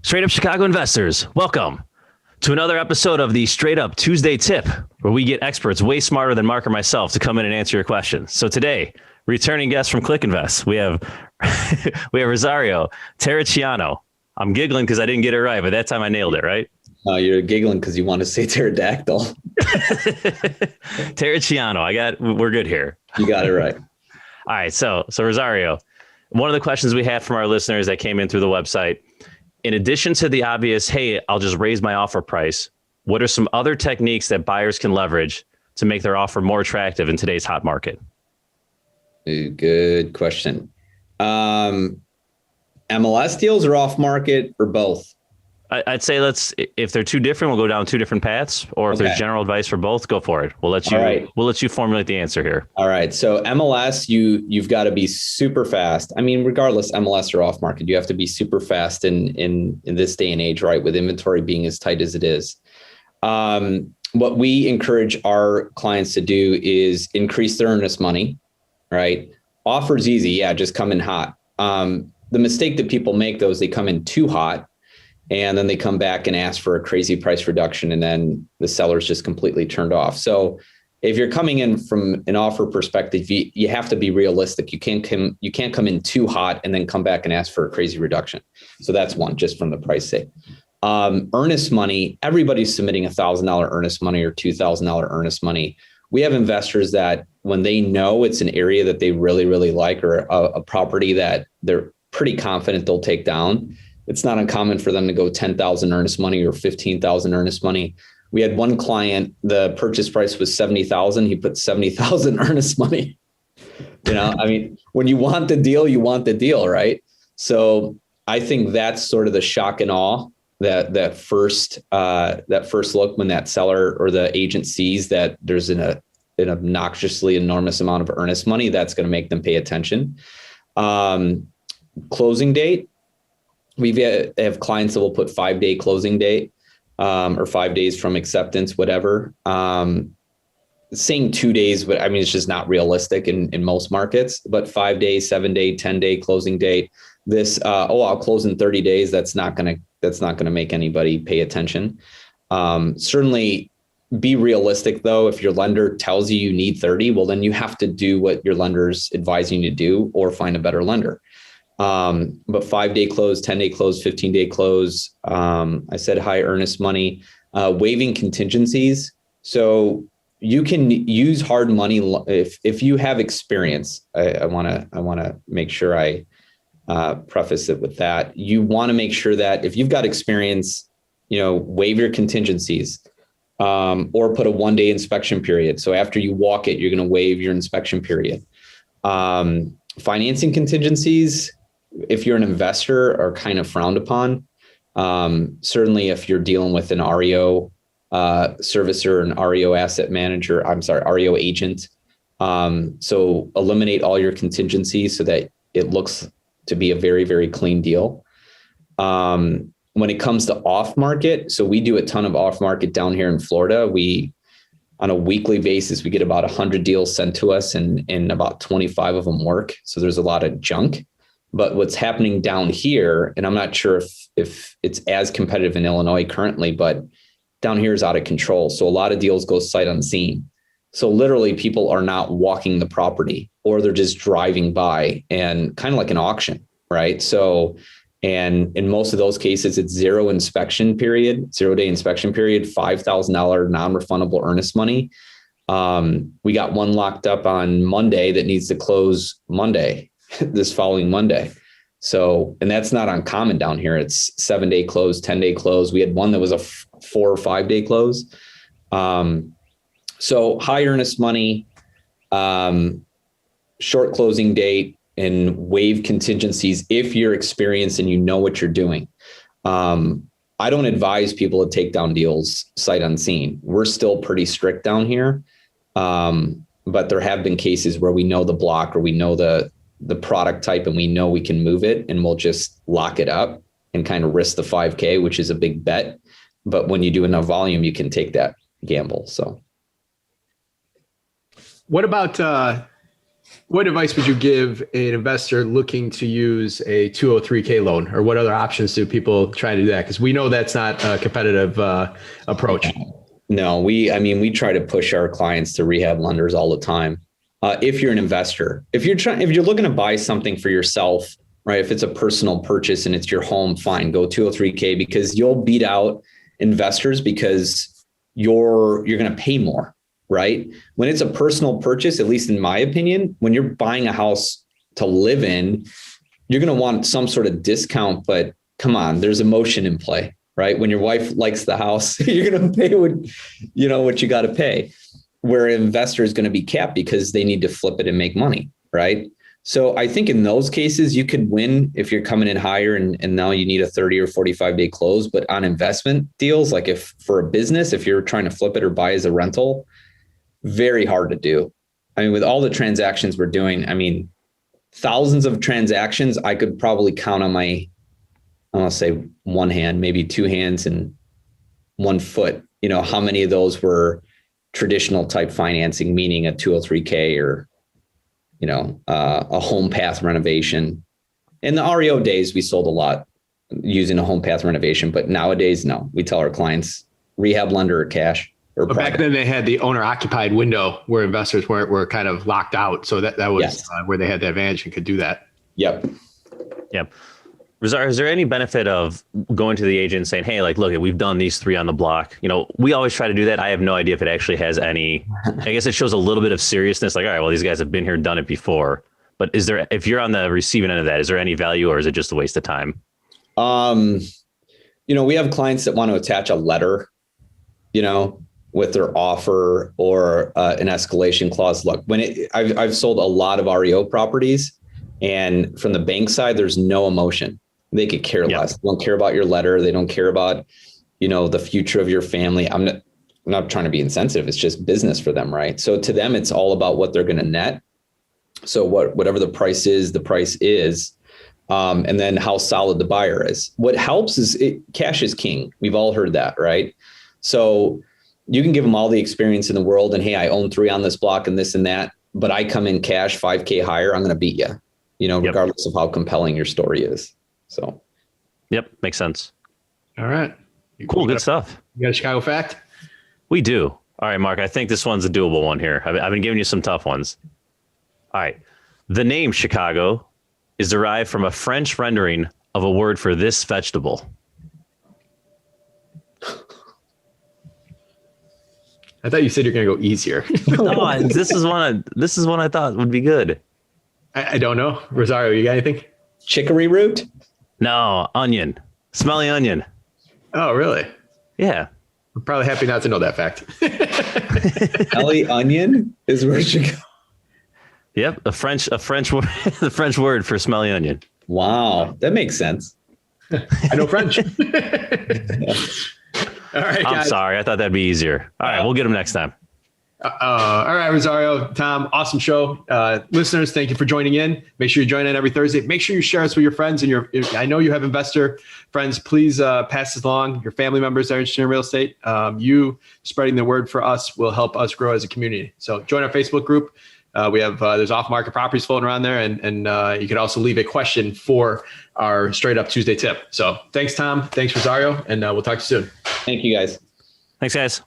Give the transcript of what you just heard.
Straight up Chicago investors, welcome to another episode of the Straight Up Tuesday Tip, where we get experts way smarter than Mark or myself to come in and answer your questions. So today, returning guest from 𝗏𝗏𝗏𝗏, we have Rosario Terrecciano. I'm giggling because I didn't get it right, but that time I nailed it, right? You're giggling because you want to say pterodactyl. Terrecciano, we're good here. You got it right. All right, so Rosario, one of the questions we have from our listeners that came in through the website, in addition to the obvious, hey, I'll just raise my offer price, what are some other techniques that buyers can leverage to make their offer more attractive in today's hot market? Good question. MLS deals are off market or both? I'd say if they're two different, we'll go down two different paths, or if there's general advice for both, go for it. We'll let you formulate the answer here. All right. So MLS, you've got to be super fast. I mean, regardless, MLS or off market, you have to be super fast in this day and age, right? With inventory being as tight as it is. What we encourage our clients to do is increase their earnest money, right? Offer's easy. Yeah. Just come in hot. The mistake that people make though is they come in too hot, and then they come back and ask for a crazy price reduction, and then the seller's just completely turned off. So if you're coming in from an offer perspective, you have to be realistic. You can't come in too hot and then come back and ask for a crazy reduction. So that's one, just from the price sake. Earnest money, everybody's submitting $1,000 earnest money or $2,000 earnest money. We have investors that when they know it's an area that they really, really like, or a property that they're pretty confident they'll take down, it's not uncommon for them to go 10,000 earnest money or 15,000 earnest money. We had one client, the purchase price was 70,000. He put 70,000 earnest money. I mean, when you want the deal, you want the deal, right? So I think that's sort of the shock and awe that first look when that seller or the agent sees that there's an obnoxiously enormous amount of earnest money. That's going to make them pay attention. Closing date. We have clients that will put 5-day closing date, or 5 days from acceptance, whatever. Saying 2 days, but I mean, it's just not realistic in most markets, but 5-day, 7-day, 10-day closing date. I'll close in 30 days. That's not going to make anybody pay attention. Certainly be realistic though. If your lender tells you need 30, well, then you have to do what your lender's advising you to do or find a better lender. But 5-day close, 10-day close, 15-day close. I said high earnest money, waiving contingencies. So you can use hard money if you have experience. I want to make sure I preface it with that. You want to make sure that if you've got experience, waive your contingencies, or put a 1-day inspection period. So after you walk it, you're going to waive your inspection period. Financing contingencies, if you're an investor, are kind of frowned upon. Certainly if you're dealing with an REO servicer, an REO asset manager, REO agent. So eliminate all your contingencies so that it looks to be a very, very clean deal. When it comes to off market, so we do a ton of off market down here in Florida. On a weekly basis, we get about 100 deals sent to us, and about 25 of them work. So there's a lot of junk. But what's happening down here, and I'm not sure if it's as competitive in Illinois currently, but down here is out of control. So a lot of deals go sight unseen. So literally people are not walking the property, or they're just driving by, and kind of like an auction, right? So, and in most of those cases, it's 0-day inspection period, $5,000 non-refundable earnest money. We got one locked up on Monday that needs to close Monday, this following Monday. So, and that's not uncommon down here. It's 7-day close, 10-day close. We had one that was a 4 or 5-day close. So high earnest money, short closing date, and waive contingencies if you're experienced and you know what you're doing. I don't advise people to take down deals sight unseen. We're still pretty strict down here. But there have been cases where we know the block, or we know the product type, and we know we can move it, and we'll just lock it up and kind of risk the 5K, which is a big bet. But when you do enough volume, you can take that gamble. So what about What advice would you give an investor looking to use a 203K loan, or what other options do people try to do that? Because we know that's not a competitive approach. No, we try to push our clients to rehab lenders all the time. If you're an investor, if you're looking to buy something for yourself, right? If it's a personal purchase and it's your home, fine, go 203K, because you'll beat out investors because you're going to pay more, right? When it's a personal purchase, at least in my opinion, when you're buying a house to live in, you're going to want some sort of discount, but come on, there's emotion in play, right? When your wife likes the house, you're going to pay what you got to pay. Where an investor is going to be capped because they need to flip it and make money, right? So I think in those cases, you could win if you're coming in higher and now you need a 30 or 45 day close. But on investment deals, like if for a business, if you're trying to flip it or buy as a rental, very hard to do. I mean, with all the transactions we're doing, I mean, thousands of transactions, I could probably count on I want to say one hand, maybe two hands and 1 foot, how many of those were traditional type financing, meaning a 203K or, a home path renovation. In the REO days, we sold a lot using a home path renovation, but nowadays, no, we tell our clients rehab lender or cash. But back then they had the owner occupied window where investors were kind of locked out. So that was where they had the advantage and could do that. Yep. Rosario, is there any benefit of going to the agent and saying, hey, like, look, we've done these 3 on the block. We always try to do that. I have no idea if it actually has any, I guess it shows a little bit of seriousness. Like, all right, well, these guys have been here, done it before. But if you're on the receiving end of that, is there any value or is it just a waste of time? We have clients that want to attach a letter, with their offer or an escalation clause. Look, I've sold a lot of REO properties, and from the bank side, there's no emotion. They could care less. They don't care about your letter. They don't care about, the future of your family. I'm not trying to be insensitive. It's just business for them, right? So to them, it's all about what they're going to net. So whatever the price is, and then how solid the buyer is. What helps is cash is king. We've all heard that, right? So you can give them all the experience in the world and, hey, I own 3 on this block and this and that, but I come in cash 5K higher, I'm going to beat you, regardless of how compelling your story is. So. Yep. Makes sense. All right. Cool. Good stuff. You got a Chicago fact? We do. All right, Mark, I think this one's a doable one here. I've been giving you some tough ones. All right. The name Chicago is derived from a French rendering of a word for this vegetable. I thought you said you're going to go easier. No, this is one I thought would be good. I don't know. Rosario, you got anything? Chicory root? No, onion. Smelly onion. Oh, really? Yeah. I'm probably happy not to know that fact. Smelly onion is where Chicago. Yep, a French word, the French word for smelly onion. Wow, that makes sense. I know French. All right, guys. I'm sorry. I thought that'd be easier. All right, we'll get them next time. All right, Rosario, Tom, awesome show. Listeners, thank you for joining in. Make sure you join in every Thursday. Make sure you share us with your friends and I know you have investor friends. Please pass this along. Your family members that are interested in real estate. You spreading the word for us will help us grow as a community. So join our Facebook group. We have there's off-market properties floating around there, and you could also leave a question for our Straight Up Tuesday tip. So thanks, Tom. Thanks, Rosario, and we'll talk to you soon. Thank you, guys. Thanks, guys.